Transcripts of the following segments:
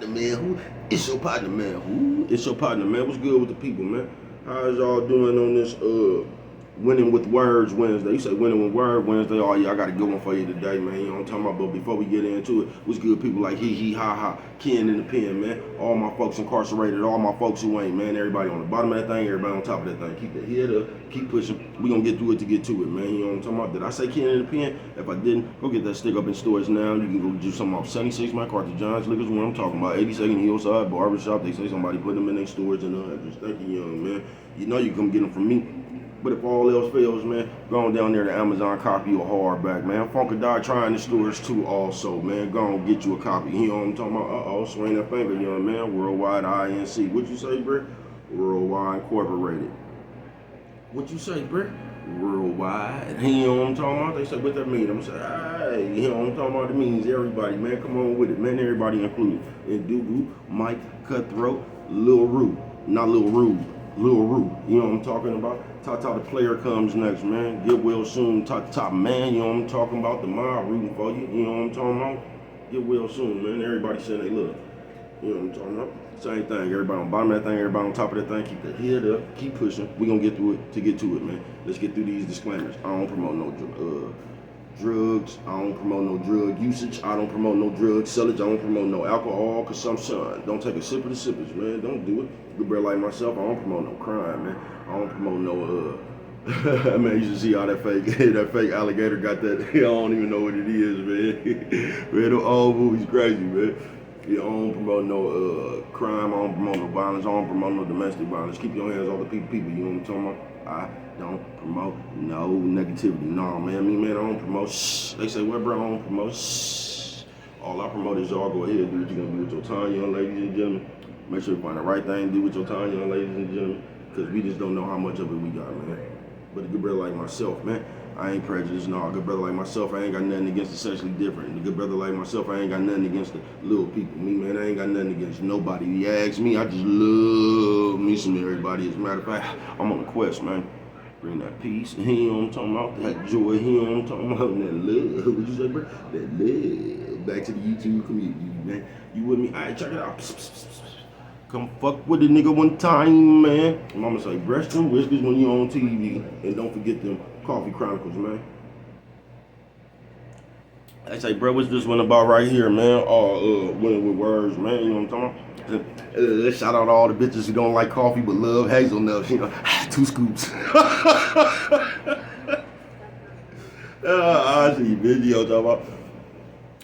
The man who it's your partner man who it's your partner man. What's good with the people, man? How's y'all doing on this winning with words Wednesday? You say winning with word Wednesday. Oh yeah, I got a good one for you today, man. You know what I'm talking about? But before we get into it, what's good people like he ha ha Ken in the pen, man. All my folks incarcerated, all my folks who ain't, man. Everybody on the bottom of that thing, everybody on top of that thing. Keep that head up, keep pushing. We gonna get through it to get to it, man. You know what I'm talking about? Did I say Ken in the pen? If I didn't, go get that stick up in stores now. You can go do something off 76 MacArthur Johns. Look at what I'm talking about. 82nd Hillside Barbershop. They say somebody put them in their stores and just thank you, young man. You know you come get them from me. But if all else fails, man, go on down there to Amazon, copy you a hardback, man. Funkadot trying the stores too also, man. Go on, get you a copy. You know what I'm talking about? Uh-oh, swing that finger, young man. Worldwide INC. What you say, Brick? Worldwide Incorporated. What you say, Brick? Worldwide. You know what I'm talking about? They say, what that mean? I'm saying, hey, you know what I'm talking about? It means everybody, man. Come on with it, man. Everybody included. And Dugu, Mike, Cutthroat, Lil Rue. Not Lil Rue. Lil Rue. You know what I'm talking about? Tata the player comes next, man. Get well soon. Tata man, you know what I'm talking about? The mob rooting for you. You know what I'm talking about? Get well soon, man. Everybody saying they love. You know what I'm talking about? Same thing. Everybody on the bottom of that thing, everybody on top of that thing. Keep the head up. Keep pushing. We gonna get through it to get to it, man. Let's get through these disclaimers. I don't promote no drugs. I don't promote no drug usage. I don't promote no drug sellage. I don't promote no alcohol consumption. Don't take a sip of the sippers, man. Don't do it. Good brother like myself, I don't promote no crime, man. I don't promote no man, you should see how that fake alligator got that. I don't even know what it is, man. Man, them old movies crazy, man. Yeah, I don't promote no crime. I don't promote no violence. I don't promote no domestic violence. Keep your hands off the people. You know what I'm talking about? I don't promote no negativity. No, man. Me, man, I don't promote. Shh. They say, well, bro, I don't promote. Shh. All I promote is y'all go ahead and do what you're gonna do with your time, young ladies and gentlemen. Make sure you find the right thing to do with your time, young ladies and gentlemen. Because we just don't know how much of it we got, man. But a good brother like myself, man, I ain't prejudiced. No, a good brother like myself, I ain't got nothing against the sexually different. And a good brother like myself, I ain't got nothing against the little people. Me, man, I ain't got nothing against nobody. You ask me, I just love me some everybody. As a matter of fact, I'm on a quest, man. Bring that peace, you know what I'm talking about? That joy, you know what I'm talking about? That love, what you say, bro? That love. Back to the YouTube community, man. You with me? All right, check it out. Psst, psst, psst, psst. Come fuck with a nigga one time, man. Mama say, breast and whiskers when you on TV. And don't forget them Coffee Chronicles, man. I say, bro, what's this one about right here, man? Oh, winning with words, man. You know what I'm talking about? Shout out to all the bitches who don't like coffee but love hazelnuts. You know, 2 scoops. I see you, bitch. You know what I'm talking about?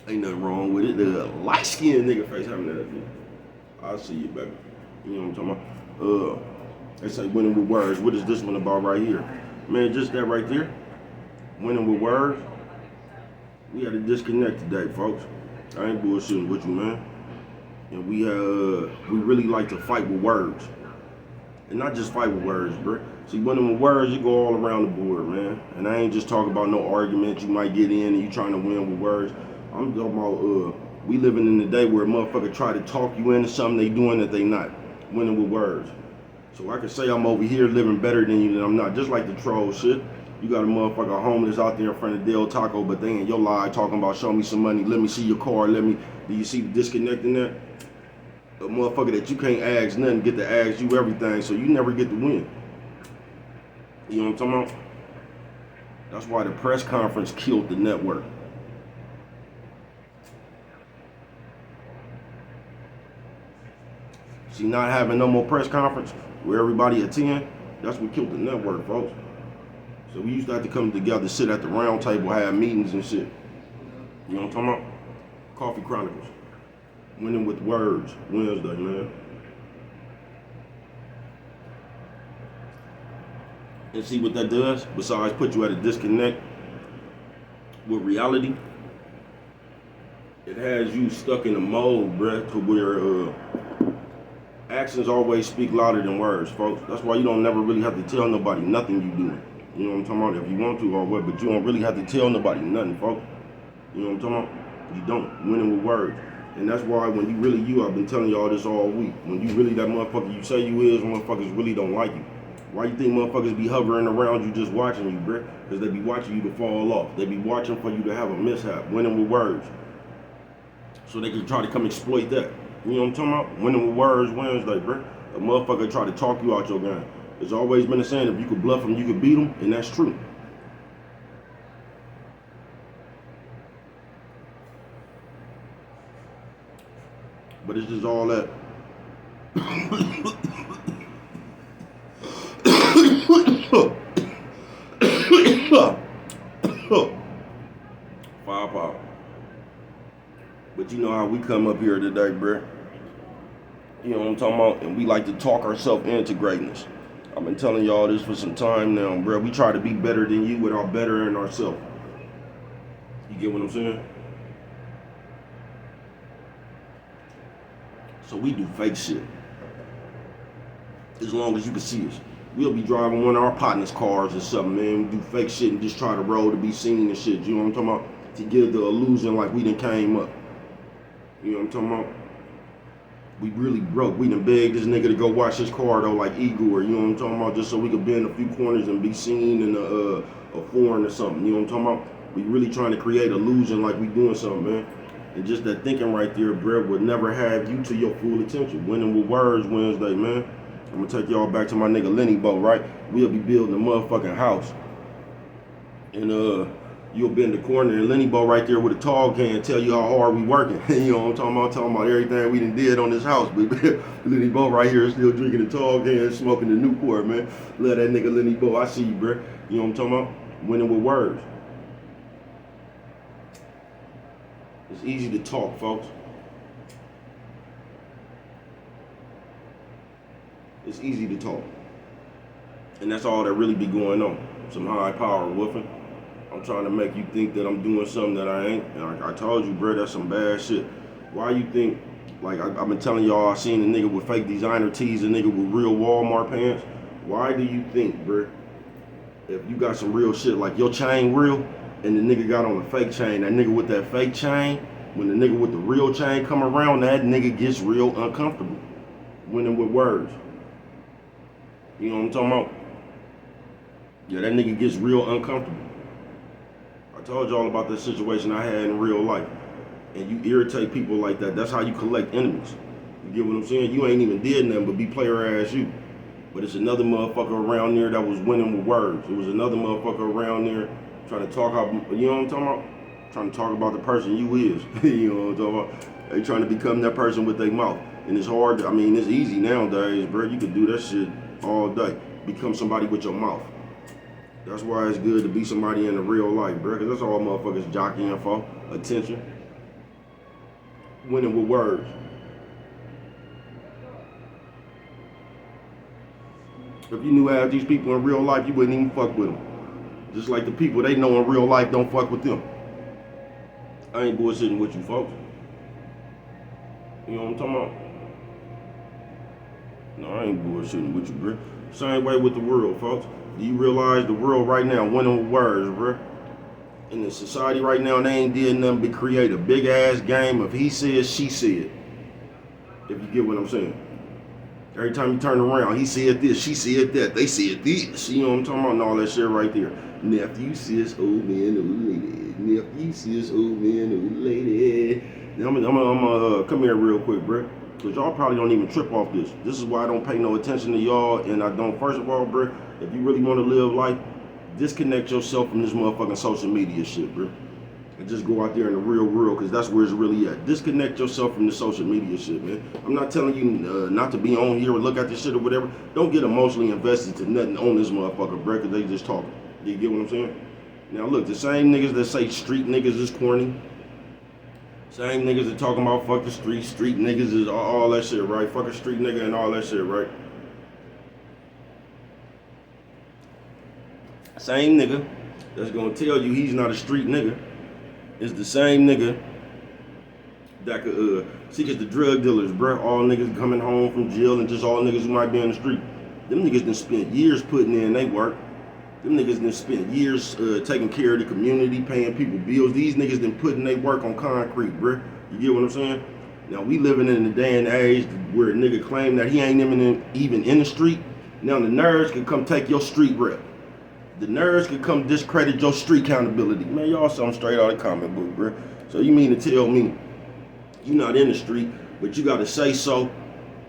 Ain't nothing wrong with it. The light skinned nigga face having that. I see you, baby. You know what I'm talking about? They say winning with words. What is this one about right here? Man, just that right there. Winning with words. We had a disconnect today, folks. I ain't bullshitting with you, man. And we really like to fight with words. And not just fight with words, bro. See, winning with words, you go all around the board, man. And I ain't just talking about no argument you might get in and you trying to win with words. I'm talking about we living in the day where a motherfucker try to talk you into something they doing that they not. Winning with words. So I can say I'm over here living better than you, than I'm not. Just like the troll shit. You got a motherfucker homeless out there in front of Del Taco, but they in your live talking about show me some money, let me see your car, do you see the disconnect in there? A motherfucker that you can't ask nothing get to ask you everything, so you never get to win. You know what I'm talking about? That's why the press conference killed the network. See, not having no more press conference where everybody attend, that's what killed the network, folks. So we used to have to come together, sit at the round table, have meetings and shit. You know what I'm talking about? Coffee Chronicles. Winning with words. Wednesday, man. And see what that does? Besides put you at a disconnect with reality, it has you stuck in a mold, bruh, to where actions always speak louder than words, folks. That's why you don't never really have to tell nobody nothing you doing. You know what I'm talking about? If you want to or what, but you don't really have to tell nobody nothing, folks. You know what I'm talking about? You don't. Winning with words. And that's why when you really you, I've been telling y'all this all week. When you really that motherfucker you say you is, motherfuckers really don't like you. Why you think motherfuckers be hovering around you just watching you, bruh? Because they be watching you to fall off. They be watching for you to have a mishap. Winning with words. So they can try to come exploit that. You know what I'm talking about? Winning with words Wednesday, bro. A motherfucker try to talk you out your game. It's always been a saying, if you could bluff them, you could beat them, and that's true. But it's just all that. Firepower. But you know how we come up here today, bruh. You know what I'm talking about? And we like to talk ourselves into greatness. I've been telling y'all this for some time now, bruh. We try to be better than you without bettering ourselves. You get what I'm saying? So we do fake shit. As long as you can see us. We'll be driving one of our partners' cars or something, man. We do fake shit and just try to roll to be seen and shit. You know what I'm talking about? To give the illusion like we done came up. You know what I'm talking about? We really broke. We done begged this nigga to go wash his car though, like Igor. You know what I'm talking about? Just so we could bend a few corners and be seen in a foreign or something. You know what I'm talking about? We really trying to create illusion like we doing something, man. And just that thinking right there, bro, would never have you to your full attention. Winning with words Wednesday, man. I'm gonna take y'all back to my nigga Lenny Bo, right? We'll be building a motherfucking house. And you'll be in the corner and Lenny Bo right there with a tall can tell you how hard we working. You know what I'm talking about? Talking about everything we done did on this house. But Lenny Bo right here is still drinking the tall can, smoking the Newport, man. Love that nigga Lenny Bo. I see you, bro. You know what I'm talking about? Winning with words. It's easy to talk, folks. It's easy to talk. And that's all that really be going on. Some high power woofing. I'm trying to make you think that I'm doing something that I ain't. And I told you, bro, that's some bad shit. Why you think, like I've been telling y'all, I seen a nigga with fake designer tees, a nigga with real Walmart pants. Why do you think, bro, if you got some real shit, like your chain real, and the nigga got on a fake chain, that nigga with that fake chain, when the nigga with the real chain come around, that nigga gets real uncomfortable. Winning with words. You know what I'm talking about? Yeah, that nigga gets real uncomfortable. I told y'all about this situation I had in real life. And you irritate people like that. That's how you collect enemies. You get what I'm saying? You ain't even did nothing but be player ass you. But it's another motherfucker around there that was winning with words. It was another motherfucker around there trying to talk about, you know what I'm talking about? Trying to talk about the person you is. You know what I'm talking about? They trying to become that person with their mouth. And it's hard, I mean, it's easy nowadays, bro. You can do that shit all day. Become somebody with your mouth. That's why it's good to be somebody in the real life, bro. Because that's all motherfuckers jockeying for. Attention. Winning with words. If you knew half these people in real life, you wouldn't even fuck with them. Just like the people they know in real life don't fuck with them. I ain't bullshitting with you, folks. You know what I'm talking about? No, I ain't bullshitting with you, bro. Same way with the world, folks. Do you realize the world right now winning with words, bro? In the society right now, they ain't did nothing but create a big ass game of he said, she said. If you get what I'm saying. Every time you turn around, he said this, she said that, they said this. You know what I'm talking about? And all that shit right there. Nephew, sis, old man, old lady. Nephew, sis, old man, old lady. Now I'm gonna come here real quick, bro. Because y'all probably don't even trip off this. This is why I don't pay no attention to y'all. And I don't, first of all, bro, if you really want to live life, disconnect yourself from this motherfucking social media shit, bro. And just go out there in the real world, because that's where it's really at. Disconnect yourself from the social media shit, man. I'm not telling you not to be on here or look at this shit or whatever. Don't get emotionally invested to nothing on this motherfucker, bro, because they just talking. You get what I'm saying? Now, look, the same niggas that say street niggas is corny, same niggas that talking about fuck the street niggas is all that shit, right? Fuck a street nigga and all that shit, right? Same nigga that's gonna tell you he's not a street nigga is the same nigga that could see just the drug dealers, bruh. All niggas coming home from jail and just all niggas who might be on the street. Them niggas done spent years putting in they work. Them niggas done spent years taking care of the community, paying people bills. These niggas done putting they work on concrete, bruh. You get what I'm saying? Now we living in a day and age where a nigga claim that he ain't even in the street. Now the nerds can come take your street rep. The nerds can come discredit your street accountability. Man, y'all something straight out of the comic book, bro. So you mean to tell me you not in the street, but you gotta say so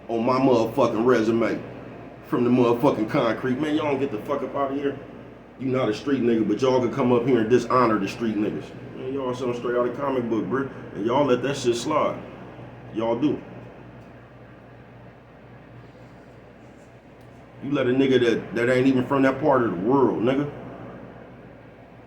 on my motherfucking resume from the motherfucking concrete. Man, y'all don't get the fuck up out of here. You not a street nigga, but y'all can come up here and dishonor the street niggas. Man, y'all something straight out of comic book, bro. And y'all let that shit slide. Y'all do. You let a nigga that ain't even from that part of the world, nigga,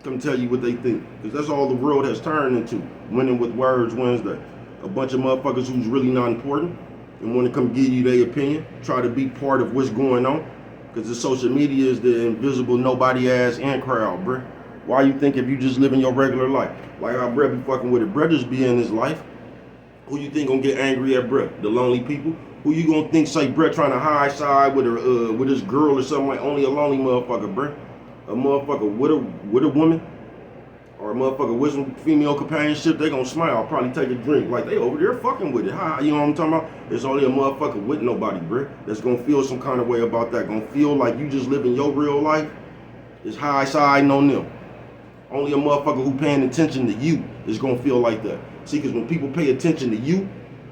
come tell you what they think. Because that's all the world has turned into. Winning with Words Wednesday. A bunch of motherfuckers who's really not important and want to come give you their opinion, try to be part of what's going on. Because the social media is the invisible nobody ass in crowd, bruh. Why you think if you just live in your regular life? Like how bruh be fucking with it. Bruh just be in his life. Who you think gonna get angry at bruh? The lonely people? Who you gonna think say bruh trying to high side with her with this girl or something like only a lonely motherfucker, bruh? A motherfucker with a woman? Or a motherfucker with some female companionship, they gonna smile, probably take a drink. Like they over there fucking with it. You know what I'm talking about? It's only a motherfucker with nobody, bruh, that's gonna feel some kind of way about that. Gonna feel like you just living your real life. It's high siding on them. Only a motherfucker who paying attention to you is gonna feel like that. See, because when people pay attention to you,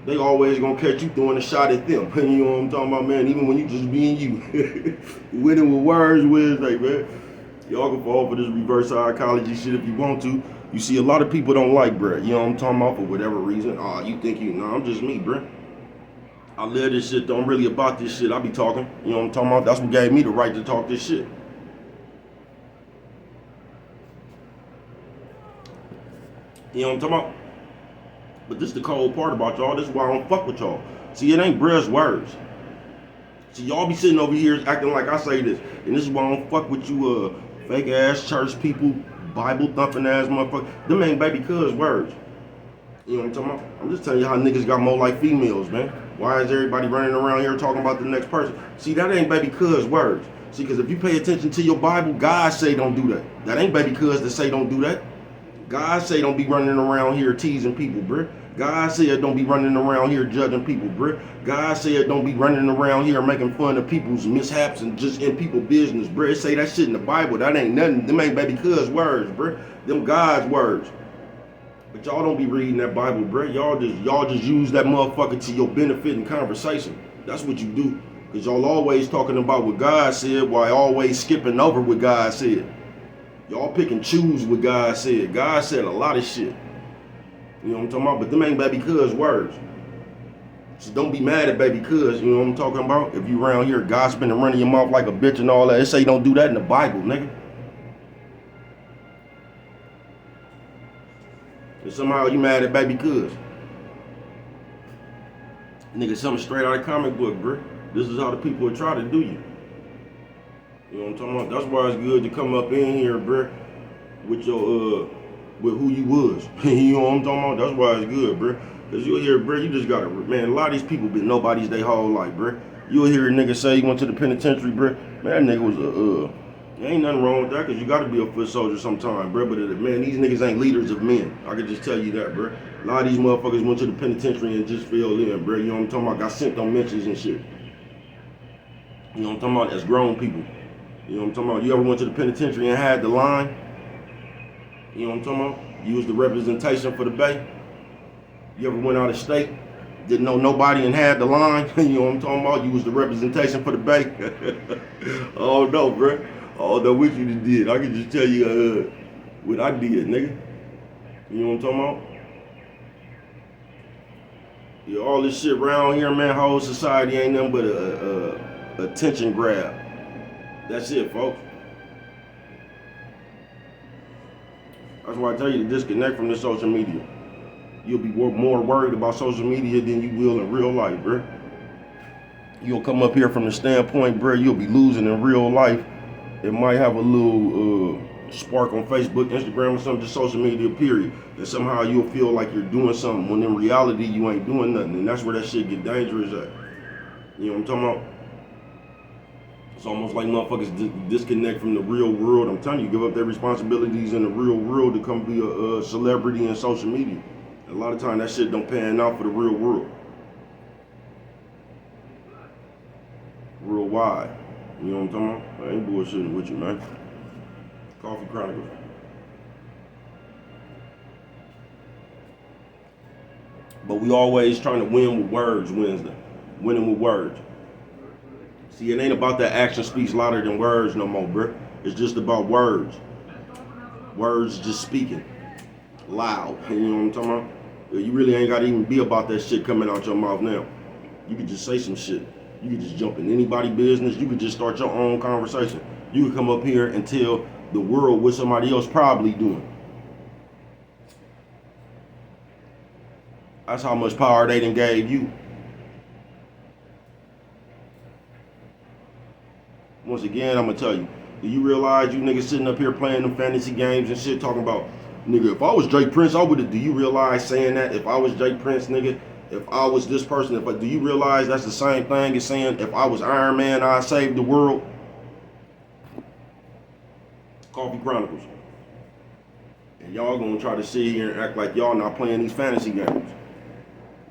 they always gonna catch you throwing a shot at them. You know what I'm talking about, man? Even when you just being you. Winning with Words Wednesday, man. Y'all can fall for this reverse psychology shit if you want to. You see, a lot of people don't like bruh. You know what I'm talking about? For whatever reason. You think you... Nah, I'm just me, bruh. I live this shit, though. I'm really about this shit. I be talking. You know what I'm talking about? That's what gave me the right to talk this shit. You know what I'm talking about? But this is the cold part about y'all. This is why I don't fuck with y'all. See, it ain't bruh's words. See, y'all be sitting over here acting like I say this. And this is why I don't fuck with you, fake ass church people, Bible thumping ass motherfuckers. Them ain't baby cuz words. You know what I'm talking about? I'm just telling you how niggas got more like females, man. Why is everybody running around here talking about the next person? See, that ain't baby cuz words. See, because if you pay attention to your Bible, God say don't do that. That ain't baby cuz that say don't do that. God say don't be running around here teasing people, bruh. God said don't be running around here judging people, bruh. God said don't be running around here making fun of people's mishaps and just in people's business, bruh. It say that shit in the Bible. That ain't nothing. Them ain't baby cuz words, bruh. Them God's words. But y'all don't be reading that Bible, bruh. Y'all just use that motherfucker to your benefit in conversation. That's what you do. Because y'all always talking about what God said while always skipping over what God said. Y'all pick and choose what God said. God said a lot of shit. You know what I'm talking about? But them ain't baby cuz words. So don't be mad at baby cuz, you know what I'm talking about? If you around here gossiping and running your mouth like a bitch and all that, it say don't do that in the Bible, nigga. And somehow you mad at baby cuz. Nigga, something straight out of comic book, bro. This is how the people will try to do you. You know what I'm talking about? That's why it's good to come up in here, bro, with your with who you was. You know what I'm talking about? That's why it's good, bro. Cause you'll hear, bro, you just gotta, man, a lot of these people been nobody's their whole life, bro. You'll hear a nigga say he went to the penitentiary, bro. Man, that nigga was ain't nothing wrong with that, cause you gotta be a foot soldier sometime, bro. But man, these niggas ain't leaders of men. I can just tell you that, bro. A lot of these motherfuckers went to the penitentiary and just fell in, bro. You know what I'm talking about? Got sent on mentions and shit. You know what I'm talking about? As grown people. You know what I'm talking about? You ever went to the penitentiary and had the line? You know what I'm talking about? You was the representation for the Bay. You ever went out of state, didn't know nobody and had the line? You know what I'm talking about? You was the representation for the Bay. Oh no, bro. Oh no, what you did. I can just tell you what I did, nigga. You know what I'm talking about? Yeah, all this shit around here, man, whole society ain't nothing but a attention grab. That's it, folks. That's why I tell you to disconnect from the social media. You'll be more worried about social media than you will in real life, bro. You'll come up here from the standpoint, bro, you'll be losing in real life. It might have a little spark on Facebook, Instagram, or something, just social media, period. And somehow you'll feel like you're doing something when in reality you ain't doing nothing. And that's where that shit get dangerous at. You know what I'm talking about? It's almost like motherfuckers disconnect from the real world. I'm telling you, give up their responsibilities in the real world to come be a celebrity in social media. A lot of times that shit don't pan out for the real world. Real wide. You know what I'm talking about? I ain't bullshitting with you, man. Coffee Chronicles. But we always trying to win with words Wednesday. Winning with words. See, it ain't about that action speaks louder than words no more, bruh. It's just about words. Words just speaking. Loud. You know what I'm talking about? You really ain't gotta even be about that shit coming out your mouth now. You could just say some shit. You could just jump in anybody's business. You could just start your own conversation. You could come up here and tell the world what somebody else probably doing. That's how much power they done gave you. Once again, I'm gonna tell you, do you realize you niggas sitting up here playing them fantasy games and shit talking about, nigga, if I was Jake Prince, I would've, do you realize saying that, if I was Jake Prince, nigga, if I was this person, do you realize that's the same thing as saying, if I was Iron Man, I'd save the world? Coffee Chronicles. And y'all gonna try to sit here and act like y'all not playing these fantasy games.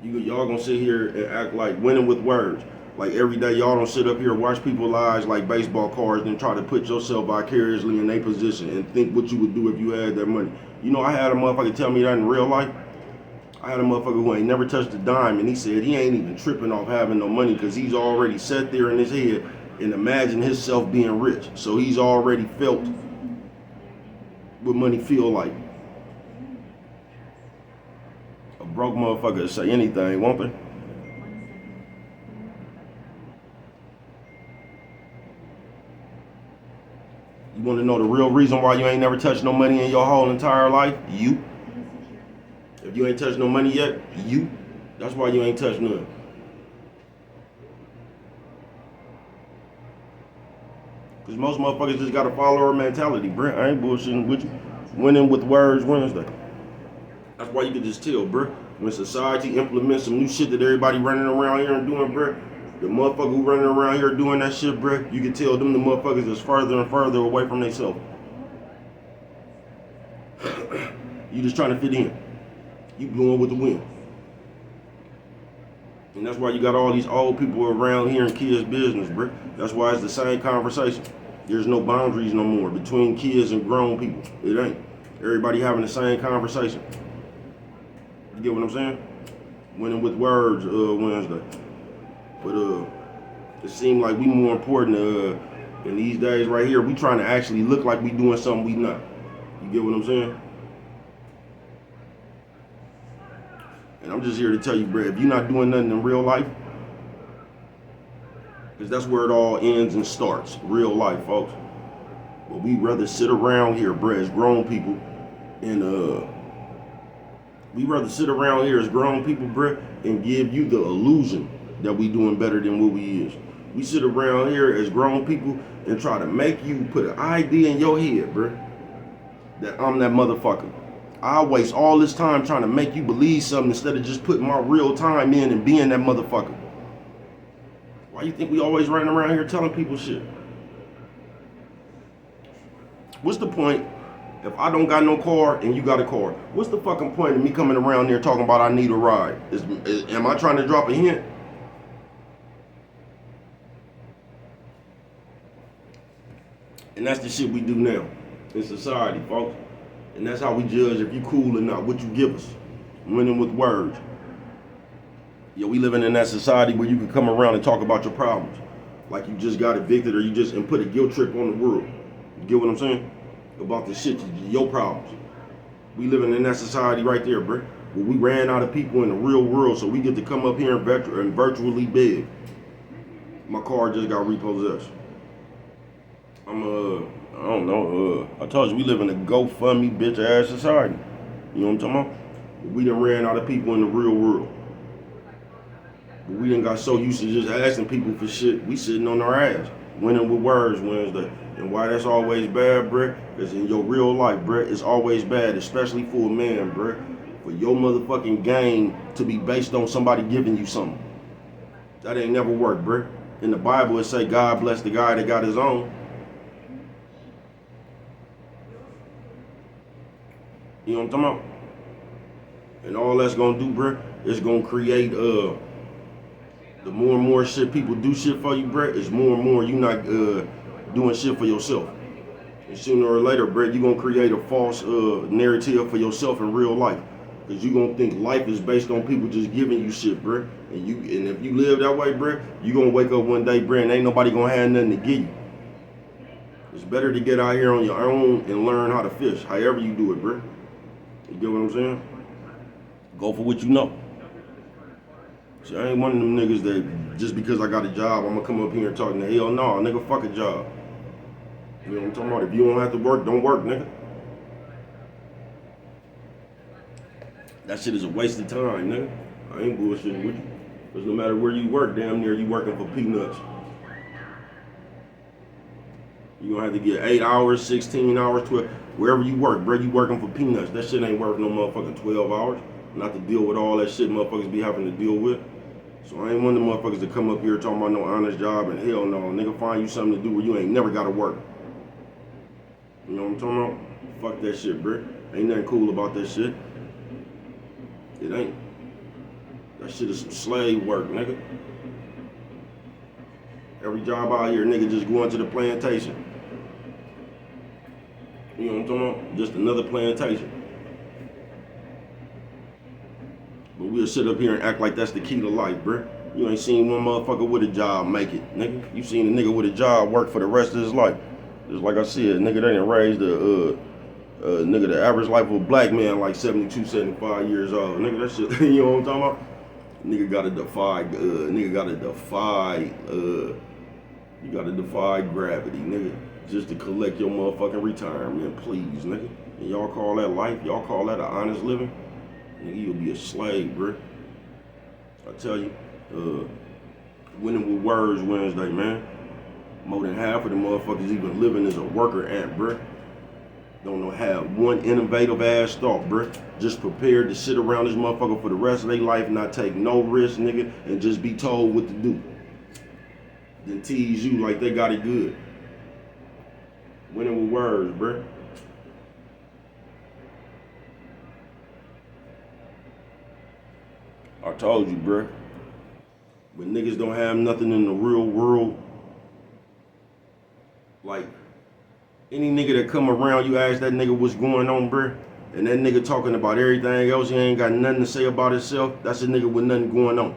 Y'all gonna sit here and act like winning with words. Like every day y'all don't sit up here and watch people's lives like baseball cards and try to put yourself vicariously in their position and think what you would do if you had that money. You know, I had a motherfucker tell me that in real life. I had a motherfucker who ain't never touched a dime, and he said he ain't even tripping off having no money because he's already sat there in his head and imagined himself being rich. So he's already felt what money feel like. A broke motherfucker say anything, won't they? You want to know the real reason why you ain't never touched no money in your whole entire life? You. If you ain't touched no money yet, you. That's why you ain't touched none. Because most motherfuckers just got a follower mentality, bruh. I ain't bullshitting with you. Winning with words Wednesday. That's why you can just tell, bruh. When society implements some new shit that everybody running around here and doing, bruh, the motherfucker who running around here doing that shit, bruh, you can tell them the motherfuckers is further and further away from themselves. You just trying to fit in. You blowing with the wind. And that's why you got all these old people around here in kids' business, bruh. That's why it's the same conversation. There's no boundaries no more between kids and grown people. It ain't. Everybody having the same conversation. You get what I'm saying? Winning with words Wednesday. But it seemed like we more important in these days right here. We trying to actually look like we doing something we not. You get what I'm saying? And I'm just here to tell you, bro, if you're not doing nothing in real life, because that's where it all ends and starts, real life, folks. But we rather sit around here, bro, as grown people, and we rather sit around here as grown people, bro, and give you the illusion that we doing better than what we is. We sit around here as grown people and try to make you put an idea in your head, bro, that I'm that motherfucker. I waste all this time trying to make you believe something instead of just putting my real time in and being that motherfucker. Why you think we always running around here telling people shit? What's the point if I don't got no car and you got a car? What's the fucking point of me coming around there talking about I need a ride? Am I trying to drop a hint? And that's the shit we do now in society, folks. And that's how we judge if you cool or not, what you give us. Winning with words. Yeah, we living in that society where you can come around and talk about your problems. Like you just got evicted or you just and put a guilt trip on the world. You get what I'm saying? About the shit, your problems. We living in that society right there, bro. Where we ran out of people in the real world so we get to come up here and virtually beg. My car just got repossessed. I don't know, I told you we live in a GoFundMe bitch ass society. You know what I'm talking about? We done ran out of people in the real world. But we done got so used to just asking people for shit, we sitting on our ass. Winning with words Wednesday. And why that's always bad, bruh, is in your real life, bruh, it's always bad, especially for a man, bruh, for your motherfucking game to be based on somebody giving you something. That ain't never worked, bruh. In the Bible, it say God bless the guy that got his own. You know what I'm talking about? And all that's gonna do, bruh, is gonna create the more and more shit people do shit for you, bruh, is more and more you not doing shit for yourself. And sooner or later, bruh, you gonna create a false narrative for yourself in real life. Cause you gonna think life is based on people just giving you shit, bruh. And if you live that way, bruh, you gonna wake up one day, bruh, and ain't nobody gonna have nothing to give you. It's better to get out here on your own and learn how to fish, however you do it, bruh. You get what I'm saying? Go for what you know. See, I ain't one of them niggas that just because I got a job, I'm gonna come up here and talk to hell no, nigga, fuck a job. You know what I'm talking about? If you don't have to work, don't work, nigga. That shit is a waste of time, nigga. I ain't bullshitting with you. Because no matter where you work, damn near you working for peanuts. You gonna have to get 8 hours, 16 hours, 12, wherever you work, bro, you working for peanuts. That shit ain't worth no motherfucking 12 hours. Not to deal with all that shit motherfuckers be having to deal with. So I ain't one of them motherfuckers to come up here talking about no honest job and hell no. Nigga, find you something to do where you ain't never gotta work. You know what I'm talking about? Fuck that shit, bro. Ain't nothing cool about that shit. It ain't. That shit is some slave work, nigga. Every job out here, nigga, just going to the plantation. You know what I'm talking about? Just another plantation. But we'll sit up here and act like that's the key to life, bruh. You ain't seen one motherfucker with a job make it, nigga. You seen a nigga with a job work for the rest of his life. Just like I said, nigga, they done raised nigga, the average life of a black man like 72, 75 years old. Nigga, that shit, you know what I'm talking about? Nigga you gotta defy gravity, nigga. Just to collect your motherfucking retirement, please, nigga. And y'all call that life? Y'all call that an honest living? Nigga, you'll be a slave, bruh. I tell you, winning with words Wednesday, man. More than half of the motherfuckers even living as a worker ant, bruh. Don't know have one innovative ass thought, bruh. Just prepared to sit around this motherfucker for the rest of their life, not take no risk, nigga, and just be told what to do. Then tease you like they got it good. Winning with words, bruh. I told you, bruh. When niggas don't have nothing in the real world, like any nigga that come around, you ask that nigga what's going on, bruh, and that nigga talking about everything else, he ain't got nothing to say about himself, that's a nigga with nothing going on.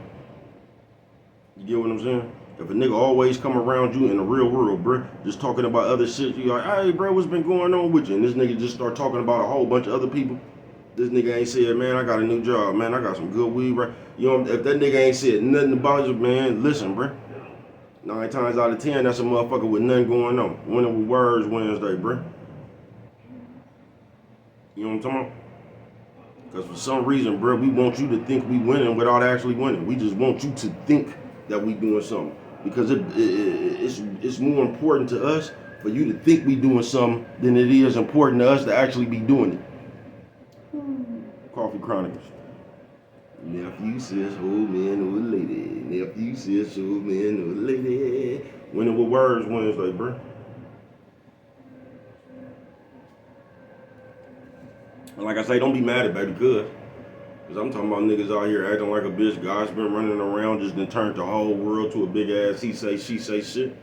You get what I'm saying? If a nigga always come around you in the real world, bruh, just talking about other shit, you like, hey, bro, what's been going on with you? And this nigga just start talking about a whole bunch of other people. This nigga ain't said, man, I got a new job, man, I got some good weed, right? You know, if that nigga ain't said nothing about you, man, listen, bruh. 9 times out of 10, that's a motherfucker with nothing going on. Winning with words Wednesday, bruh. You know what I'm talking about? Because for some reason, bruh, we want you to think we winning without actually winning. We just want you to think that we doing something. Because it's more important to us for you to think we doing something than it is important to us to actually be doing it. Coffee Chronicles. Nephew says, oh man, oh lady. Nephew says, oh man, oh lady. Winning with words Wednesday, bruh. And like I say, don't be mad at baby cuz. Because I'm talking about niggas out here acting like a bitch. God's been running around, just done turned the whole world to a big ass he say, she say shit.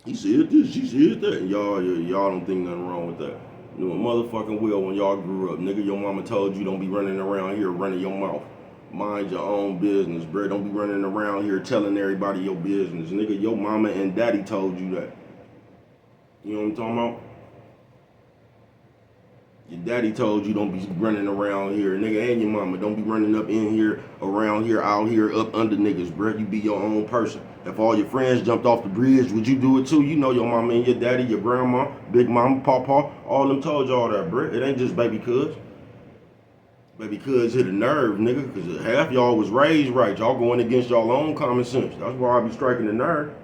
He said this, she said that. And y'all don't think nothing wrong with that. You know, a motherfucking will when y'all grew up. Nigga, your mama told you don't be running around here running your mouth. Mind your own business, bro. Don't be running around here telling everybody your business. Nigga, your mama and daddy told you that. You know what I'm talking about? Your daddy told you don't be running around here, nigga, and your mama. Don't be running up in here, around here, out here, up under niggas, bruh. You be your own person. If all your friends jumped off the bridge, would you do it too? You know your mama and your daddy, your grandma, big mama, pawpaw, all them told y'all that, bruh. It ain't just baby cuz. Baby cuz hit a nerve, nigga, because half y'all was raised right. Y'all going against y'all own common sense. That's why I be striking the nerve.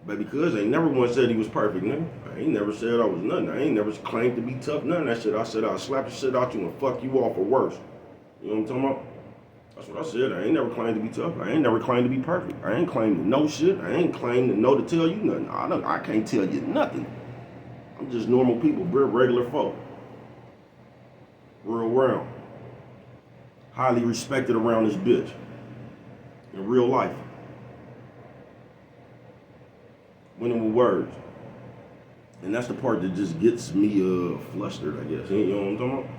Baby cuz ain't never once said he was perfect, nigga. I ain't never said I was nothing. I ain't never claimed to be tough, none of that shit. I said I'll slap the shit out you and fuck you off or worse. You know what I'm talking about? That's what I said. I ain't never claimed to be tough. I ain't never claimed to be perfect. I ain't claimed to know shit. I ain't claimed to know to tell you nothing. I can't tell you nothing. I'm just normal people, bro, regular folk. Real round. Highly respected around this bitch. In real life. Winning with words. And that's the part that just gets me flustered, I guess. You know what I'm talking about?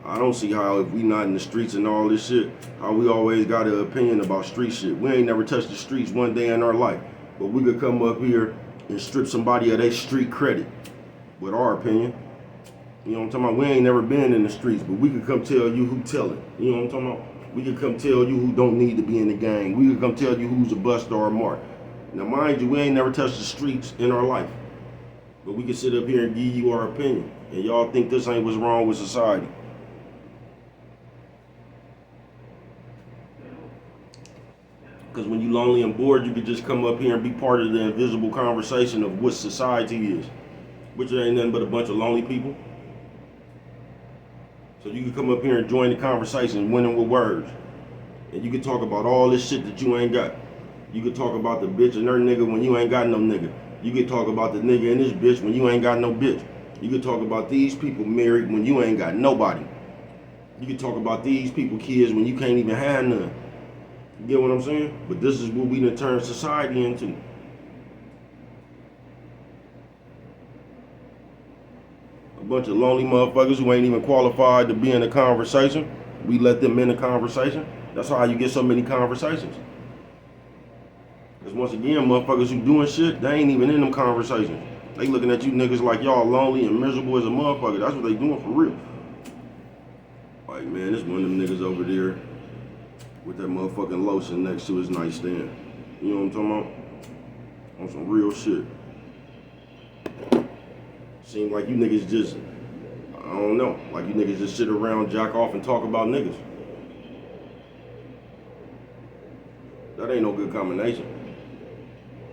I don't see how, if we not in the streets and all this shit, how we always got an opinion about street shit. We ain't never touched the streets one day in our life. But we could come up here and strip somebody of their street credit with our opinion. You know what I'm talking about? We ain't never been in the streets, but we could come tell you who telling. You know what I'm talking about? We could come tell you who don't need to be in the gang. We could come tell you who's a buster or a mark. Now, mind you, we ain't never touched the streets in our life. But we can sit up here and give you our opinion. And y'all think this ain't what's wrong with society. Because when you lonely and bored, you could just come up here and be part of the invisible conversation of what society is. Which ain't nothing but a bunch of lonely people. So you can come up here and join the conversation, winning with words. And you can talk about all this shit that you ain't got. You can talk about the bitch and her nigga when you ain't got no nigga. You can talk about the nigga and this bitch when you ain't got no bitch. You can talk about these people married when you ain't got nobody. You can talk about these people kids when you can't even have none. You get what I'm saying? But this is what we done turned society into. A bunch of lonely motherfuckers who ain't even qualified to be in a conversation. We let them in the conversation. That's how you get so many conversations. Because once again, motherfuckers who doing shit, they ain't even in them conversations. They looking at you niggas like y'all lonely and miserable as a motherfucker. That's what they doing for real. Like, man, this one of them niggas over there with that motherfucking lotion next to his nightstand. You know what I'm talking about? On some real shit. Seem like you niggas just, I don't know, like you niggas just sit around, jack off, and talk about niggas. That ain't no good combination.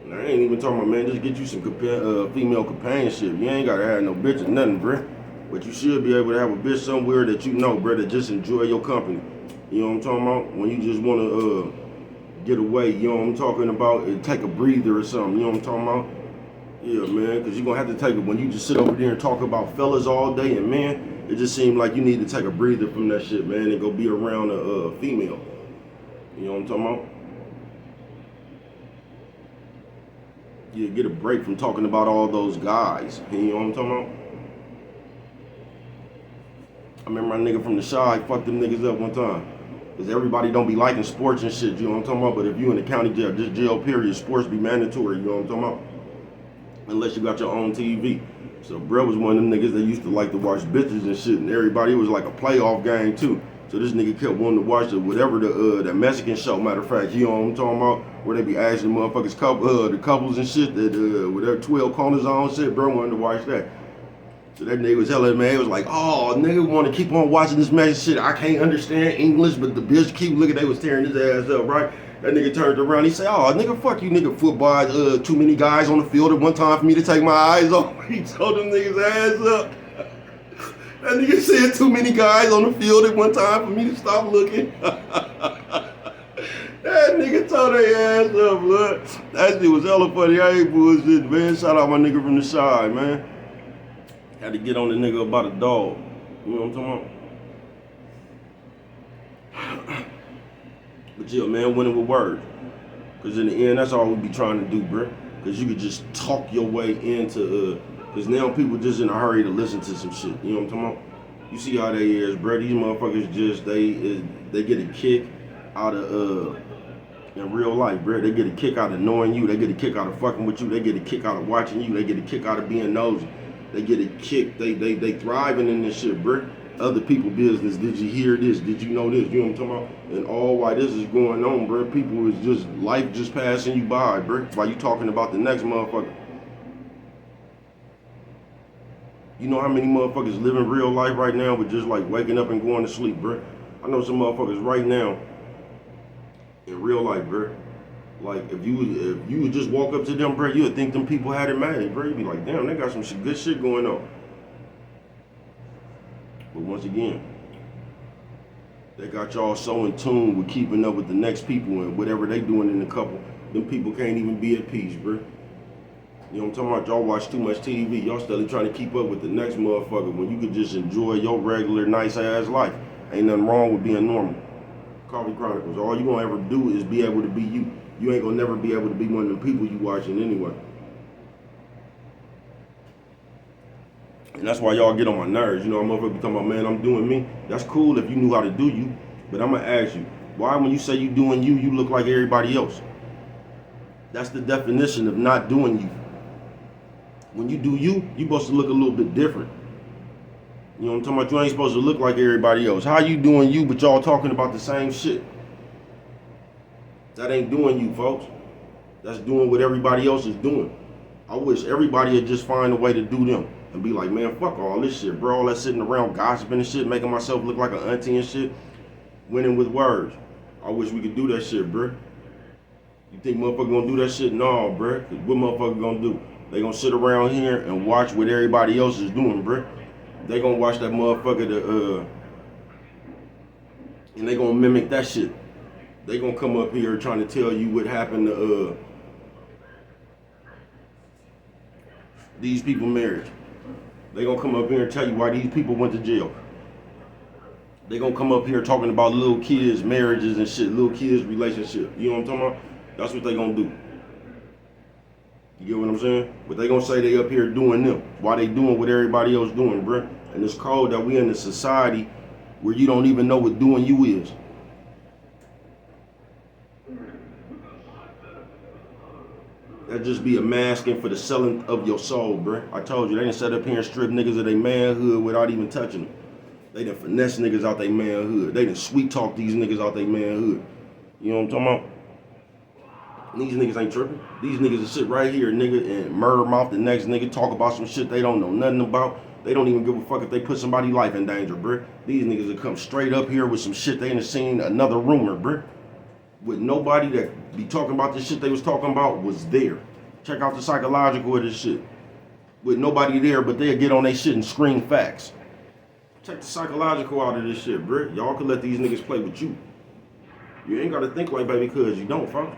And I ain't even talking about, man, just get you some female companionship. You ain't gotta have no bitch or nothing, bruh. But you should be able to have a bitch somewhere that you know, bruh, that just enjoy your company. You know what I'm talking about? When you just wanna get away, you know what I'm talking about? And take a breather or something, you know what I'm talking about? Yeah, man, because you're going to have to take it when you just sit over there and talk about fellas all day. And, man, it just seemed like you need to take a breather from that shit, man, and go be around a female. You know what I'm talking about? Yeah, get a break from talking about all those guys. You know what I'm talking about? I remember my nigga from the Shy fucked them niggas up one time. Because everybody don't be liking sports and shit, you know what I'm talking about? But if you in the county jail, just jail period, sports be mandatory, you know what I'm talking about? Unless you got your own TV. So bro was one of them niggas that used to like to watch bitches and shit, and everybody, it was like a playoff game too. So this nigga kept wanting to watch whatever the Mexican show, matter of fact, you know what I'm talking about, where they be asking motherfuckers the couples and shit that with their 12 corners on shit, bro wanted to watch that. So that nigga was telling me, it was like, oh, nigga want to keep on watching this Mexican shit. I can't understand English, but the bitch keep looking, they was tearing his ass up, right? That nigga turned around, he said, oh, nigga, fuck you, nigga, football, too many guys on the field at one time for me to take my eyes off. He told them niggas ass up. That nigga said too many guys on the field at one time for me to stop looking. That nigga told their ass up, blood. That shit was hella funny. I ain't bullshit, man. Shout out my nigga from the side, man. Had to get on the nigga about a dog. You know what I'm talking about? But yeah, man, winning with words. Because in the end, that's all we be trying to do, bruh. Because you could just talk your way into, because now people just in a hurry to listen to some shit. You know what I'm talking about? You see how they is, bruh. These motherfuckers just, they get a kick out of, in real life, bruh. They get a kick out of knowing you. They get a kick out of fucking with you. They get a kick out of watching you. They get a kick out of being nosy. They get a kick. They thriving in this shit, bruh. Other people business. Did you hear this? Did you know this? You know what I'm talking about? And all while this is going on, bro, people is just, life just passing you by, bro, while you talking about the next motherfucker. You know how many motherfuckers living real life right now with just like waking up and going to sleep, bro? I know some motherfuckers right now in real life, bro. Like if you would just walk up to them, bro, you would think them people had it mad, bro. You'd be like, damn, they got some good shit going on. But once again, they got y'all so in tune with keeping up with the next people and whatever they doing in the couple. Them people can't even be at peace, bro. You know what I'm talking about? Y'all watch too much TV. Y'all still trying to keep up with the next motherfucker when you could just enjoy your regular nice ass life. Ain't nothing wrong with being normal. Coffee Chronicles. All you gonna ever do is be able to be you. You ain't gonna never be able to be one of the people you watching anyway. And that's why y'all get on my nerves. You know, I'm motherfucker be talking about, man, I'm doing me. That's cool if you knew how to do you. But I'm going to ask you, why when you say you doing you, you look like everybody else? That's the definition of not doing you. When you do you, you supposed to look a little bit different. You know what I'm talking about? You ain't supposed to look like everybody else. How you doing you, but y'all talking about the same shit? That ain't doing you, folks. That's doing what everybody else is doing. I wish everybody would just find a way to do them and be like, man, fuck all this shit, bro. All that sitting around gossiping and shit, making myself look like an auntie and shit, winning with words. I wish we could do that shit, bro. You think motherfucker gonna do that shit? No, bro. Cause what motherfucker gonna do? They gonna sit around here and watch what everybody else is doing, bro. They gonna watch that motherfucker and they gonna mimic that shit. They gonna come up here trying to tell you what happened to these people marriage. They gonna come up here and tell you why these people went to jail. They gonna come up here talking about little kids' marriages and shit, little kids' relationship. You know what I'm talking about? That's what they gonna do. You get what I'm saying? But they gonna say they up here doing them. Why they doing what everybody else doing, bruh? And it's cold that we in a society where you don't even know what doing you is. That just be a masking for the selling of your soul, bruh. I told you, they done set up here and strip niggas of their manhood without even touching them. They done finesse niggas out their manhood. They done sweet talk these niggas out their manhood. You know what I'm talking about? These niggas ain't tripping. These niggas will sit right here, nigga, and murder mouth the next nigga, talk about some shit they don't know nothing about. They don't even give a fuck if they put somebody's life in danger, bruh. These niggas will come straight up here with some shit they done seen another rumor, bruh. With nobody that be talking about this shit they was talking about was there. Check out the psychological of this shit. With nobody there, but they'll get on their shit and scream facts. Check the psychological out of this shit, bruh. Y'all can let these niggas play with you. You ain't gotta think like baby cuz you don't, fuck.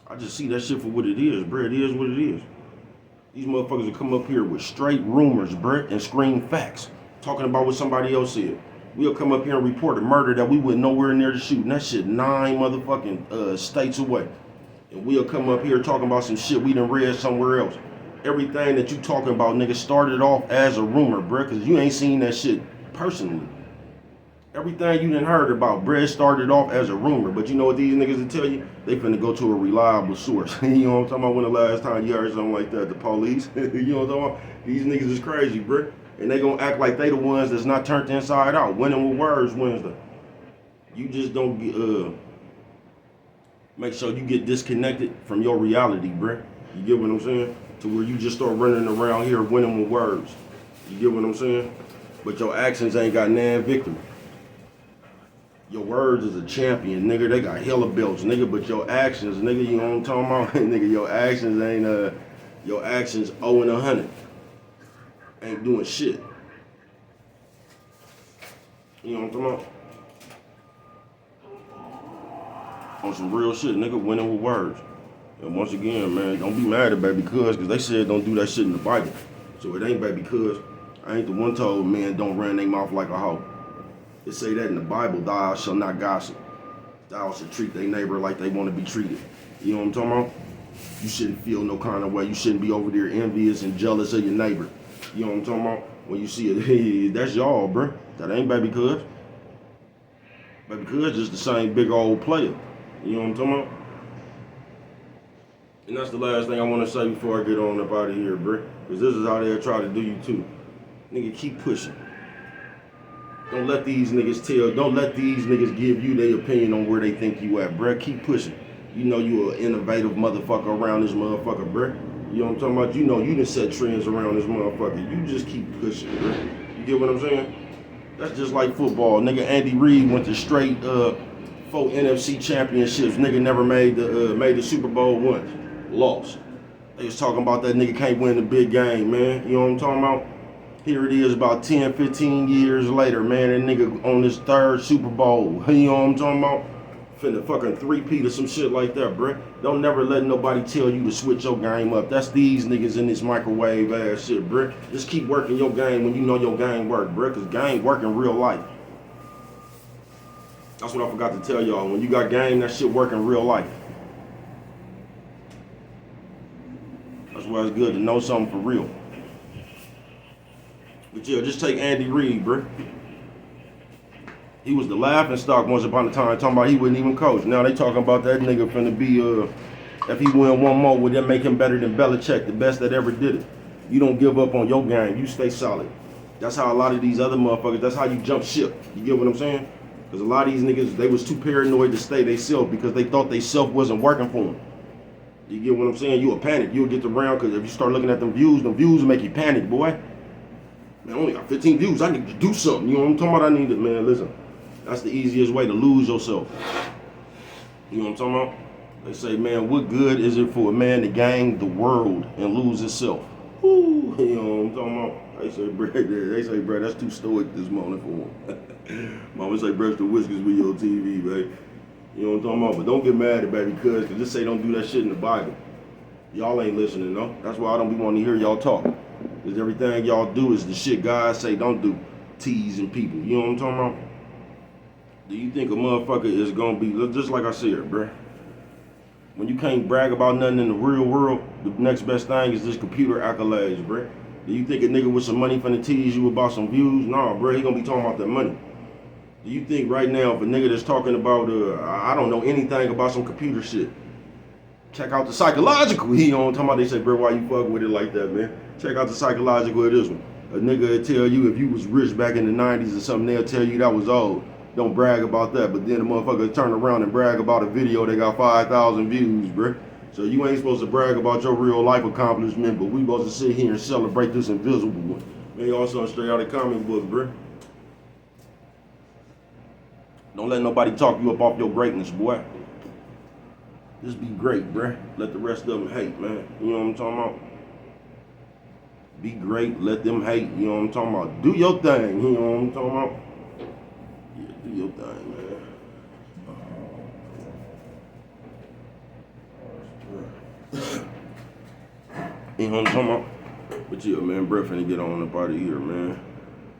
I just see that shit for what it is, bruh. It is what it is. These motherfuckers will come up here with straight rumors, bruh, and scream facts. Talking about what somebody else said. We'll come up here and report a murder that we went nowhere near to shoot. And that shit 9 motherfucking states away. And we'll come up here talking about some shit we done read somewhere else. Everything that you talking about, nigga, started off as a rumor, bruh, because you ain't seen that shit personally. Everything you done heard about, bruh, started off as a rumor. But you know what these niggas will tell you? They finna go to a reliable source. You know what I'm talking about? When the last time you heard something like that? The police. You know what I'm talking about? These niggas is crazy, bruh. And they gonna act like they the ones that's not turned inside out. Winning with words Wednesday. You just don't get, make sure you get disconnected from your reality, bruh. You get what I'm saying? To where you just start running around here winning with words. You get what I'm saying? But your actions ain't got nan victory. Your words is a champion, nigga. They got hella belts, nigga. But your actions, nigga, you know what I'm talking about? Nigga, your actions ain't, your actions 0 and 100. Ain't doing shit. You know what I'm talking about? On some real shit, nigga, winning with words. And once again, man, don't be mad at baby cuz, because they said don't do that shit in the Bible. So it ain't baby cuz. I ain't the one told man don't run their mouth like a hoe. It say that in the Bible, thou shalt not gossip. Thou shalt treat their neighbor like they want to be treated. You know what I'm talking about? You shouldn't feel no kind of way. You shouldn't be over there envious and jealous of your neighbor. You know what I'm talking about? When you see it, hey, that's y'all, bruh. That ain't baby cuz. Baby cuz just the same big old player. You know what I'm talking about? And that's the last thing I want to say before I get on up out of here, bruh. Because this is how they'll try to do you too. Nigga, keep pushing. Don't let these niggas give you their opinion on where they think you at, bruh. Keep pushing. You know you an innovative motherfucker around this motherfucker, bruh. You know what I'm talking about? You know you done set trends around this motherfucker. You just keep pushing, bruh. You get what I'm saying? That's just like football. Nigga, Andy Reid went to straight 4 NFC championships. Nigga never made the Super Bowl once. Lost. They was talking about that nigga can't win the big game, man. You know what I'm talking about? Here it is about 10, 15 years later, man. That nigga on his 3rd Super Bowl. You know what I'm talking about? Finna fucking 3-peat or some shit like that, bruh. Don't never let nobody tell you to switch your game up. That's these niggas in this microwave ass shit, bruh. Just keep working your game when you know your game work, bruh. Cause game work in real life. That's what I forgot to tell y'all. When you got game, that shit work in real life. That's why it's good to know something for real. But yeah, just take Andy Reid, bro. He was the laughing stock once upon a time, talking about he wouldn't even coach. Now they talking about that nigga finna be, if he win one more, would that make him better than Belichick, the best that ever did it? You don't give up on your game. You stay solid. That's how a lot of these other motherfuckers, that's how you jump ship. You get what I'm saying? Because a lot of these niggas, they was too paranoid to stay they self because they thought they self wasn't working for them. You get what I'm saying? You'll panic. You'll get around because if you start looking at them views will make you panic, boy. Man, I only got 15 views. I need to do something. You know what I'm talking about? I need to, man, listen. That's the easiest way to lose yourself. You know what I'm talking about? They say, man, what good is it for a man to gain the world and lose himself? Woo, you know what I'm talking about? They say, bro, that's too stoic this morning for him. Mama say, brush the whiskers with your TV, baby. You know what I'm talking about? But don't get mad at baby cuz just say don't do that shit in the Bible. Y'all ain't listening, no? That's why I don't be wanting to hear y'all talk. Because everything y'all do is the shit God say don't do. Teasing people. You know what I'm talking about? Do you think a motherfucker is gonna be, just like I said, bruh, when you can't brag about nothing in the real world, the next best thing is this computer accolades, bruh. Do you think a nigga with some money finna tease you about some views? Nah, bruh, he gonna be talking about that money. Do you think right now if a nigga that's talking about, I don't know anything about some computer shit, check out the psychological, you know what I'm talking about? They say, bruh, why you fucking with it like that, man? Check out the psychological of this one. A nigga will tell you if you was rich back in the 90s or something, they'll tell you that was old. Don't brag about that, but then the motherfucker turn around and brag about a video that got 5,000 views, bruh. So you ain't supposed to brag about your real life accomplishment, but we supposed to sit here and celebrate this invisible one. Man, you also straight out of comic book, bruh. Don't let nobody talk you up off your greatness, boy. Just be great, bruh. Let the rest of them hate, man. You know what I'm talking about? Be great, let them hate, you know what I'm talking about? Do your thing, you know what I'm talking about? Yeah, do your thing, man. You know what I'm talking about? But yeah, man, breath finna get on up out of here, man.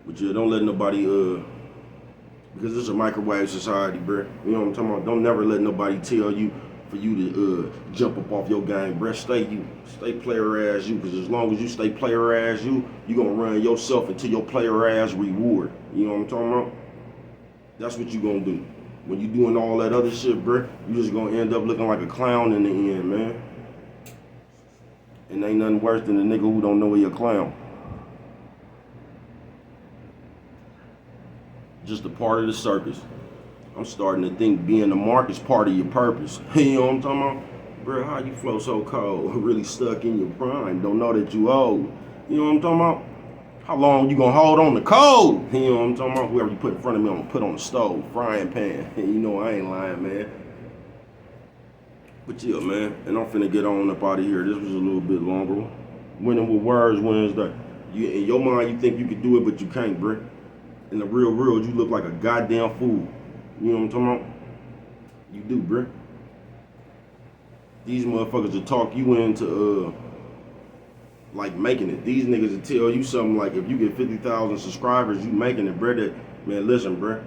But yeah, don't let nobody, because it's a microwave society, bruh. You know what I'm talking about? Don't never let nobody tell you for you to jump up off your game, bruh. Stay you. Stay player ass you, because as long as you stay player ass you gonna run yourself into your player ass reward. You know what I'm talking about? That's what you gonna do. When you doing all that other shit, bruh, you just gonna end up looking like a clown in the end, man. And ain't nothing worse than a nigga who don't know he a clown. Just a part of the circus. I'm starting to think being the mark is part of your purpose. You know what I'm talking about? Bro, how you flow so cold? Really stuck in your prime. Don't know that you old. You know what I'm talking about? How long you gonna hold on the cold? You know what I'm talking about? Whoever you put in front of me, I'm gonna put on the stove, frying pan. You know I ain't lying, man. But yeah, man, and I'm finna get on up out of here. This was a little bit longer. Winning with words Wednesday. You in your mind you think you can do it, but you can't, bro. In the real world, you look like a goddamn fool. You know what I'm talking about? You do, bro. These motherfuckers will talk you into like making it. These niggas will tell you something like if you get 50,000 subscribers, you making it, bro. That, man, listen, bro.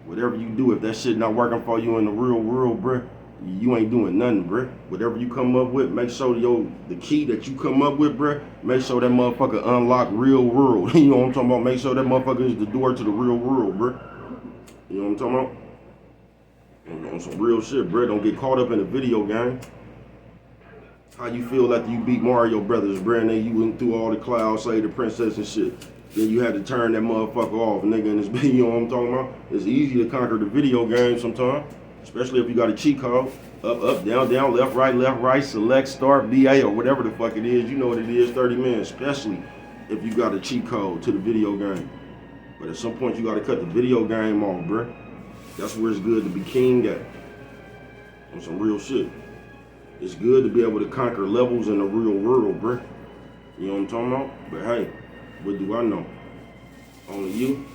Whatever you do, if that shit not working for you in the real world, bro, you ain't doing nothing, bro. Whatever you come up with, make sure the key that you come up with, bro, make sure that motherfucker unlock real world. You know what I'm talking about? Make sure that motherfucker is the door to the real world, bro. You know what I'm talking about? On some real shit, bro. Don't get caught up in a video game. How you feel after you beat Mario Brothers, bro, and then you went through all the clouds, saved the princess and shit. Then you had to turn that motherfucker off, nigga, in this video, you know what I'm talking about? It's easy to conquer the video game sometimes, especially if you got a cheat code. Up, down, left, right, select, start, BA, or whatever the fuck it is. You know what it is, 30 minutes, especially if you got a cheat code to the video game. But at some point, you got to cut the video game off, bruh. That's where it's good to be king at. On some real shit. It's good to be able to conquer levels in the real world, bruh. You know what I'm talking about? But hey, what do I know? Only you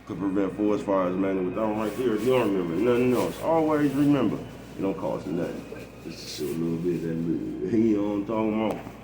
could prevent forest fires, man. And with that one right there, if you don't remember nothing else, always remember, it don't cost nothing. Just a little bit of that little, you know what I'm talking about?